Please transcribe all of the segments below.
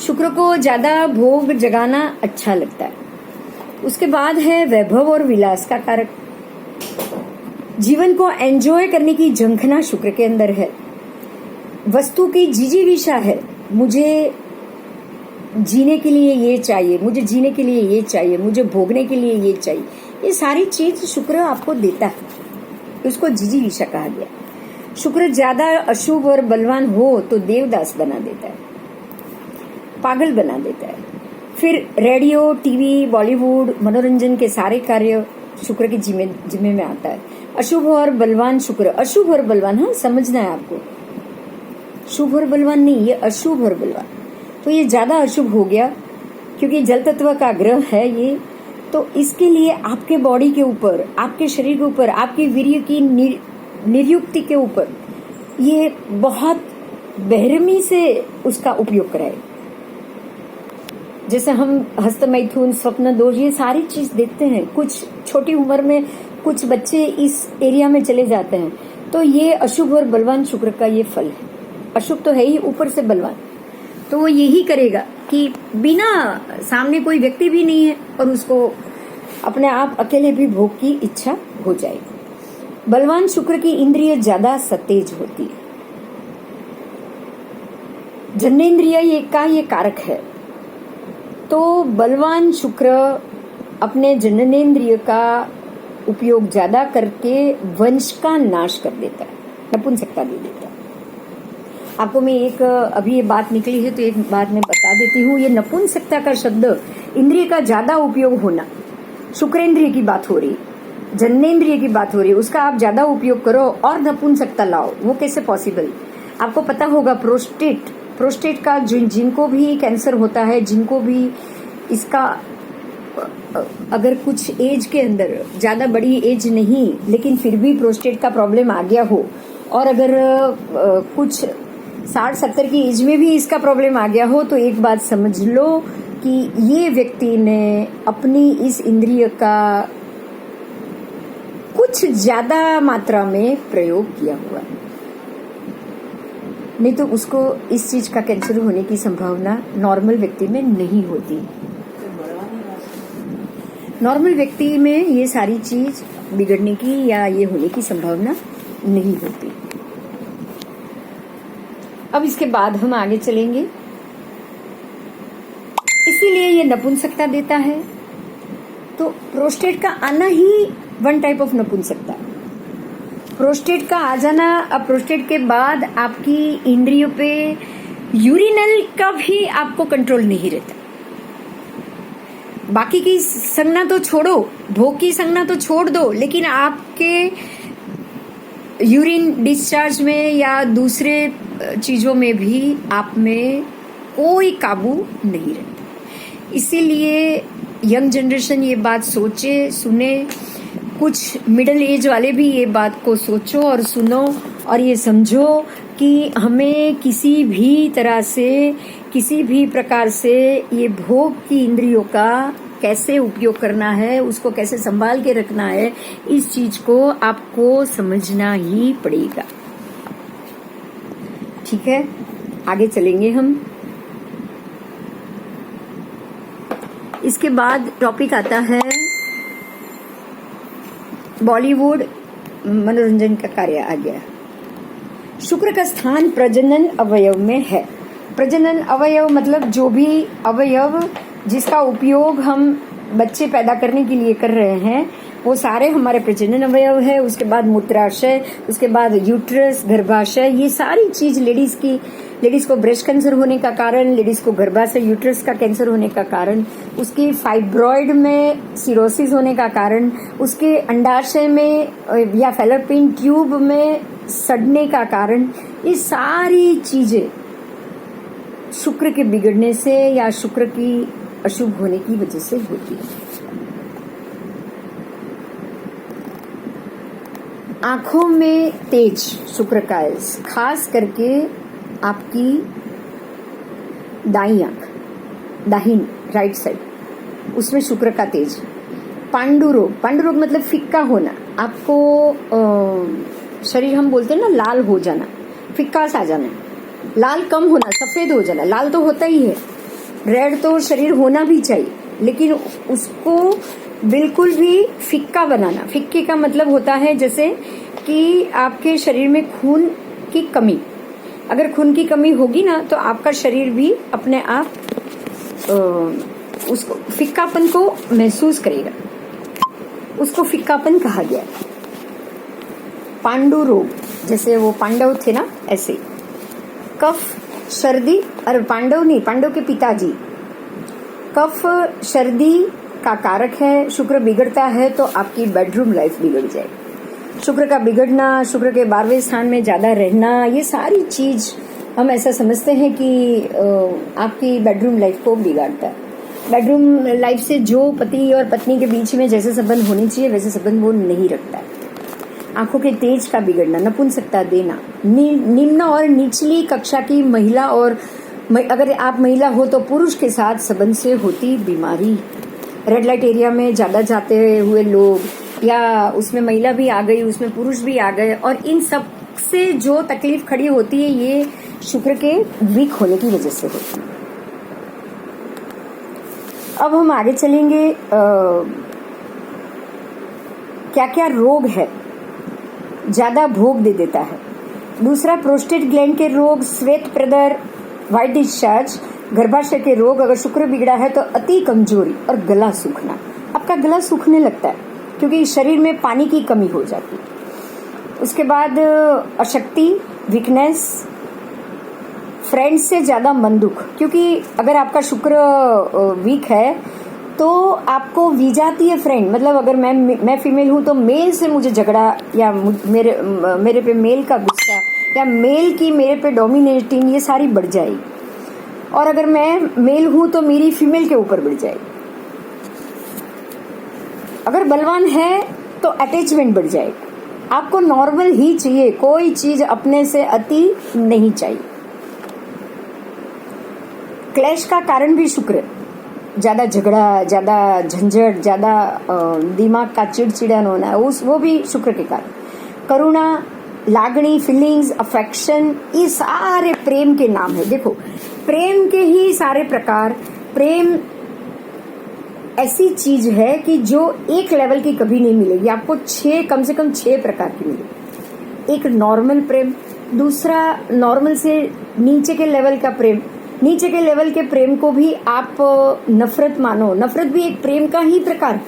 शुक्र को ज्यादा भोग जगाना अच्छा लगता है। उसके बाद है वैभव और विलास का कारक। जीवन को एंजॉय करने की झंखना शुक्र के अंदर है। वस्तु की जिजीविषा है, मुझे जीने के लिए ये चाहिए, मुझे जीने के लिए ये चाहिए, मुझे भोगने के लिए ये चाहिए। ये सारी चीज शुक्र आपको देता है, उसको जिजीविषा कहा गया। शुक्र ज्यादा अशुभ और बलवान हो तो देवदास बना देता है, पागल बना देता है। फिर रेडियो, टीवी, बॉलीवुड, मनोरंजन के सारे कार्य शुक्र के जिम्मे में आता है। अशुभ और बलवान शुक्र, अशुभ और बलवान, हाँ समझना है आपको, शुभ और बलवान नहीं, ये अशुभ और बलवान। तो ये ज्यादा अशुभ हो गया क्योंकि जल तत्व का ग्रह है ये, तो इसके लिए आपके बॉडी के ऊपर, आपके शरीर के ऊपर, आपके वीर्य की निर्युक्ति के ऊपर ये बहुत बेरहमी से उसका उपयोग कराए। जैसे हम हस्त मैथुन, स्वप्न दोष, ये सारी चीज देखते हैं। कुछ छोटी उम्र में कुछ बच्चे इस एरिया में चले जाते हैं, तो ये अशुभ और बलवान शुक्र का ये फल है। अशुभ तो है ही, ऊपर से बलवान, तो वो यही करेगा कि बिना सामने कोई व्यक्ति भी नहीं है और उसको अपने आप अकेले भी भोग की इच्छा हो जाएगी। बलवान शुक्र की इंद्रिय ज्यादा सतेज होती है। जन्नेन्द्रिय का ये कारक है, तो बलवान शुक्र अपने जननेन्द्रिय का उपयोग ज्यादा करके वंश का नाश कर देता है, नपुंसकता दे देता है। आपको मैं एक अभी ये बात निकली है तो एक बात मैं बता देती हूँ। ये नपुंसकता का शब्द, इंद्रिय का ज्यादा उपयोग होना, शुक्रेंद्रिय की बात हो रही, जननेन्द्रिय की बात हो रही है, उसका आप ज्यादा उपयोग करो और नपुंसकता लाओ, वो कैसे पॉसिबल? आपको पता होगा प्रोस्टेट का जिनको भी कैंसर होता है, जिनको भी इसका अगर कुछ एज के अंदर, ज्यादा बड़ी एज नहीं लेकिन फिर भी प्रोस्टेट का प्रॉब्लम आ गया हो, और अगर कुछ 60-70 की एज में भी इसका प्रॉब्लम आ गया हो, तो एक बात समझ लो कि ये व्यक्ति ने अपनी इस इंद्रिय का कुछ ज्यादा मात्रा में प्रयोग किया हुआ है, नहीं तो उसको इस चीज का कैंसर होने की संभावना नॉर्मल व्यक्ति में नहीं होती। नॉर्मल व्यक्ति में ये सारी चीज बिगड़ने की या ये होने की संभावना नहीं होती। अब इसके बाद हम आगे चलेंगे। इसीलिए ये नपुंसकता देता है। तो प्रोस्टेट का आना ही वन टाइप ऑफ नपुंसकता। प्रोस्टेट का आ जाना, अब प्रोस्टेट के बाद आपकी इंद्रियों पे यूरिनल का भी आपको कंट्रोल नहीं रहता। बाकी की संज्ञा तो छोड़ो, भोग की संज्ञा तो छोड़ दो, लेकिन आपके यूरिन डिस्चार्ज में या दूसरे चीजों में भी आप में कोई काबू नहीं रहता। इसीलिए यंग जनरेशन ये बात सोचे, सुने, कुछ मिडिल एज वाले भी ये बात को सोचो और सुनो और ये समझो कि हमें किसी भी तरह से, किसी भी प्रकार से ये भोग की इंद्रियों का कैसे उपयोग करना है, उसको कैसे संभाल के रखना है, इस चीज को आपको समझना ही पड़ेगा। ठीक है, आगे चलेंगे हम। इसके बाद टॉपिक आता है बॉलीवुड, मनोरंजन का कार्य आ गया। शुक्र का स्थान प्रजनन अवयव में है। प्रजनन अवयव मतलब जो भी अवयव जिसका उपयोग हम बच्चे पैदा करने के लिए कर रहे हैं, वो सारे हमारे प्रजनन अवयव है। उसके बाद मूत्राशय, उसके बाद यूट्रस, गर्भाशय, ये सारी चीज लेडीज को ब्रेस्ट कैंसर होने का कारण, लेडीज को गर्भाशय यूट्रस का कैंसर होने का कारण, उसके फाइब्रॉइड में सिरोसिस होने का कारण, उसके अंडाशय में या फैलोपियन ट्यूब में सड़ने का कारण, ये सारी चीजें शुक्र के बिगड़ने से या शुक्र की अशुभ होने की वजह से होती है। आंखों में तेज शुक्र का है, खास करके आपकी दाईं आंख, दाहिनी राइट साइड, उसमें शुक्र का तेज। पांडुरोग मतलब फिक्का होना, आपको शरीर हम बोलते हैं ना लाल हो जाना, फिक्का सा जाना, लाल कम होना, सफेद हो जाना। लाल तो होता ही है रेड तो शरीर होना भी चाहिए, लेकिन उसको बिल्कुल भी फिक्का बनाना। फिक्के का मतलब होता है जैसे कि आपके शरीर में खून की कमी, अगर खून की कमी होगी ना तो आपका शरीर भी अपने आप उसको फिक्कापन को महसूस करेगा। उसको फिक्कापन कहा गया। पांडु रोग, जैसे वो पांडव थे ना, ऐसे कफ सर्दी, और पांडव नहीं, पांडव के पिताजी। कफ सर्दी का कारक है। शुक्र बिगड़ता है तो आपकी बेडरूम लाइफ बिगड़ जाए। शुक्र का बिगड़ना, शुक्र के 12वें स्थान में ज्यादा रहना, ये सारी चीज हम ऐसा समझते हैं कि आपकी बेडरूम लाइफ को बिगाड़ता है। बेडरूम लाइफ से जो पति और पत्नी के बीच में जैसे संबंध होने चाहिए वैसे संबंध वो नहीं रखता है। आंखों के तेज का बिगड़ना, नपुंसकता देना, निम्न और निचली कक्षा की महिला, और अगर आप महिला हो तो पुरुष के साथ संबंध से होती बीमारी, रेड लाइट एरिया में ज्यादा जाते हुए लोग, या उसमें महिला भी आ गई, उसमें पुरुष भी आ गए, और इन सब से जो तकलीफ खड़ी होती है ये शुक्र के वीक होने की वजह से होती है। अब हम आगे चलेंगे। क्या क्या रोग है ज्यादा भोग दे देता है। दूसरा, प्रोस्टेट ग्लैंड के रोग, श्वेत प्रदर, व्हाइट डिस्चार्ज, गर्भाशय के रोग। अगर शुक्र बिगड़ा है तो अति कमजोरी और गला सूखना। आपका गला सूखने लगता है क्योंकि शरीर में पानी की कमी हो जाती है। उसके बाद अशक्ति, वीकनेस, फ्रेंड्स से ज्यादा मन दुख, क्योंकि अगर आपका शुक्र वीक है तो आपको विजाती है फ्रेंड। मतलब अगर मैं फीमेल हूं तो मेल से मुझे झगड़ा, या मेरे पे मेल का गुस्सा, या मेल की मेरे पे डोमिनेटिंग, ये सारी बढ़ जाएगी। और अगर मैं मेल हूं तो मेरी फीमेल के ऊपर बढ़ जाएगी। अगर बलवान है तो अटैचमेंट बढ़ जाएगी। आपको नॉर्मल ही चाहिए, कोई चीज अपने से अति नहीं चाहिए। क्लेश का कारण भी शुक्र है। ज्यादा झगड़ा, ज्यादा झंझट, ज्यादा दिमाग का चिड़चिड़ान होना है, वो भी शुक्र के कारण। करुणा, लागणी, फीलिंग्स, अफेक्शन, ये सारे प्रेम के नाम है। देखो, प्रेम के ही सारे प्रकार। प्रेम ऐसी चीज है कि जो एक लेवल की कभी नहीं मिलेगी आपको, कम से कम 6 प्रकार की मिलेगी। एक नॉर्मल प्रेम, दूसरा नॉर्मल से नीचे के लेवल का प्रेम। नीचे के लेवल के प्रेम को भी आप नफरत मानो, नफरत भी एक प्रेम का ही प्रकार।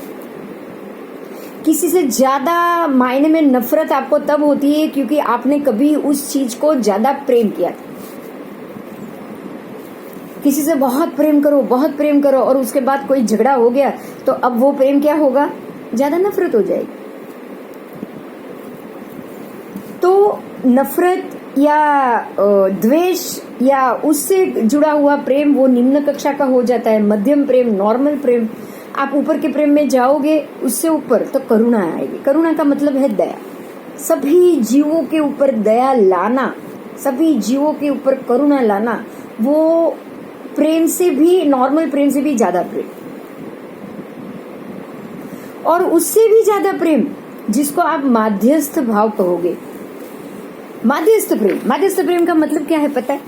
किसी से ज्यादा मायने में नफरत आपको तब होती है क्योंकि आपने कभी उस चीज को ज्यादा प्रेम किया था। किसी से बहुत प्रेम करो और उसके बाद कोई झगड़ा हो गया तो अब वो प्रेम क्या होगा, ज्यादा नफरत हो जाएगी। तो नफरत या द्वेष या उससे जुड़ा हुआ प्रेम वो निम्न कक्षा का हो जाता है। मध्यम प्रेम, नॉर्मल प्रेम। आप ऊपर के प्रेम में जाओगे उससे ऊपर तो करुणा आएगी। करुणा का मतलब है दया। सभी जीवों के ऊपर दया लाना, सभी जीवों के ऊपर करुणा लाना, वो प्रेम से भी, नॉर्मल प्रेम से भी ज्यादा प्रेम। और उससे भी ज्यादा प्रेम जिसको आप माध्यस्थ भाव कहोगे। माध्यस्थ प्रेम का मतलब क्या है पता है?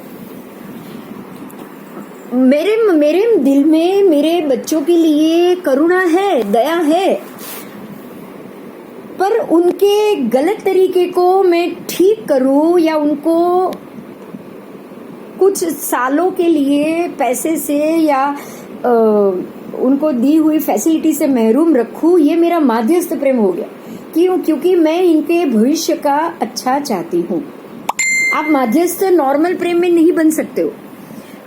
मेरे दिल में मेरे बच्चों के लिए करुणा है, दया है, पर उनके गलत तरीके को मैं ठीक करूं या उनको कुछ सालों के लिए पैसे से या उनको दी हुई फैसिलिटी से महरूम रखूं, ये मेरा माध्यस्थ प्रेम हो गया। क्यों? क्योंकि मैं इनके भविष्य का अच्छा चाहती हूँ। आप माध्यस्थ नॉर्मल प्रेम में नहीं बन सकते हो।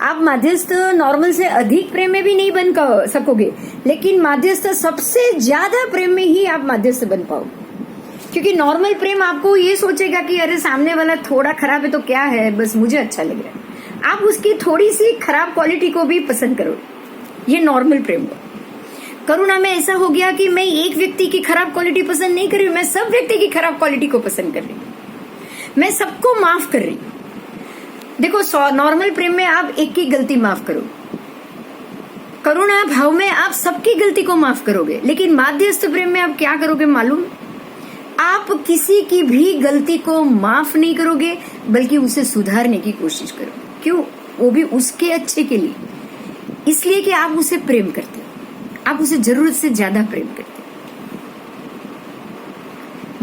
आप माध्यस्थ नॉर्मल से अधिक प्रेम में भी नहीं बन सकोगे, लेकिन माध्यस्थ सबसे ज्यादा प्रेम में ही आप माध्यस्थ बन पाओगे। क्योंकि नॉर्मल प्रेम आपको ये सोचेगा कि अरे सामने वाला थोड़ा खराब है तो क्या है, बस मुझे अच्छा लग रहा है। आप उसकी थोड़ी सी खराब क्वालिटी को भी पसंद करो, ये नॉर्मल प्रेम हो। करुणा में ऐसा हो गया कि मैं एक व्यक्ति की खराब क्वालिटी पसंद नहीं कर रही हूँ, मैं सब व्यक्ति की खराब क्वालिटी को पसंद कर रही हूँ, मैं सबको माफ कर रही हूँ। देखो, नॉर्मल प्रेम में आप एक की गलती माफ करो, करुणा भाव में आप सबकी गलती को माफ करोगे। लेकिन माध्यस्थ प्रेम में आप क्या करोगे मालूम? आप किसी की भी गलती को माफ नहीं करोगे, बल्कि उसे सुधारने की कोशिश करोगे। क्यों? वो भी उसके अच्छे के लिए। इसलिए कि आप उसे प्रेम करते, आप उसे जरूरत से ज्यादा प्रेम करते।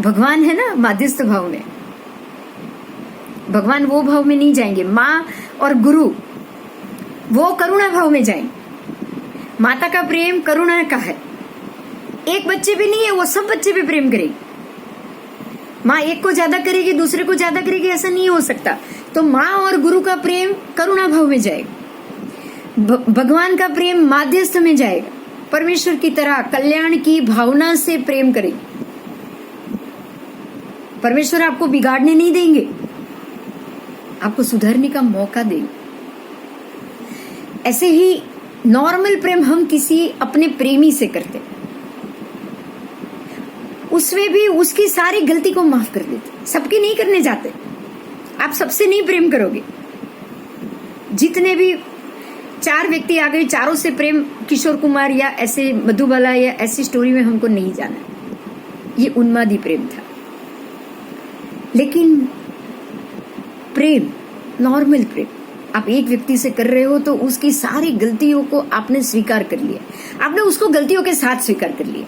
भगवान है ना माध्यस्थ भाव में, भगवान वो भाव में नहीं जाएंगे। माँ और गुरु वो करुणा भाव में जाएंगे। माता का प्रेम करुणा का है, एक बच्चे पे नहीं है, वो सब बच्चे पे प्रेम करेगी। माँ एक को ज्यादा करेगी, दूसरे को ज्यादा करेगी, ऐसा नहीं हो सकता। तो माँ और गुरु का प्रेम करुणा भाव में जाएगा, भगवान का प्रेम माध्यस्थ में जाएगा। परमेश्वर की तरह कल्याण की भावना से प्रेम करेगी। परमेश्वर आपको बिगाड़ने नहीं देंगे, आपको सुधरने का मौका देंगे। ऐसे ही नॉर्मल प्रेम हम किसी अपने प्रेमी से करते, उसमें भी उसकी सारी गलती को माफ कर देते। सबकी नहीं करने जाते, आप सबसे नहीं प्रेम करोगे। जितने भी 4 व्यक्ति आ गए, चारों से प्रेम, किशोर कुमार या ऐसे मधुबाला या ऐसी स्टोरी में हमको नहीं जाना। ये उन्मादी प्रेम था। लेकिन प्रेम, नॉर्मल प्रेम, आप एक व्यक्ति से कर रहे हो तो उसकी सारी गलतियों को आपने स्वीकार कर लिया, आपने उसको गलतियों के साथ स्वीकार कर लिया।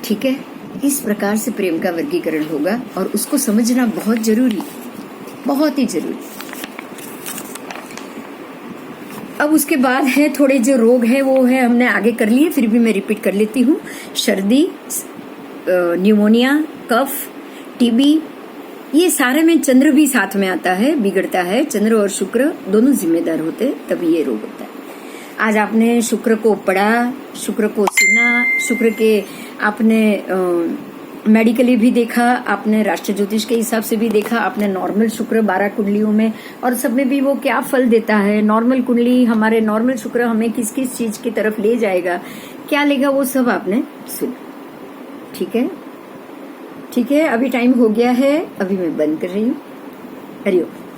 ठीक है, इस प्रकार से प्रेम का वर्गीकरण होगा और उसको समझना बहुत जरूरी, बहुत ही जरूरी। अब उसके बाद है थोड़े जो रोग है वो है हमने आगे कर लिए, फिर भी मैं रिपीट कर लेती हूँ। सर्दी, न्यूमोनिया, कफ, टीबी, ये सारे में चंद्र भी साथ में आता है, बिगड़ता है। चंद्र और शुक्र दोनों जिम्मेदार होते हैं, तभी ये रोग होता है। आज आपने शुक्र को पढ़ा, शुक्र को सुना, शुक्र के आपने मेडिकली भी देखा, आपने राष्ट्र ज्योतिष के हिसाब से भी देखा, आपने नॉर्मल शुक्र 12 कुंडलियों में और सब में भी वो क्या फल देता है, नॉर्मल कुंडली, हमारे नॉर्मल शुक्र हमें किस किस चीज की तरफ ले जाएगा, क्या लेगा, वो सब आपने सुना। ठीक है, ठीक है, अभी टाइम हो गया है, अभी मैं बंद कर रही हूँ। हरिओम।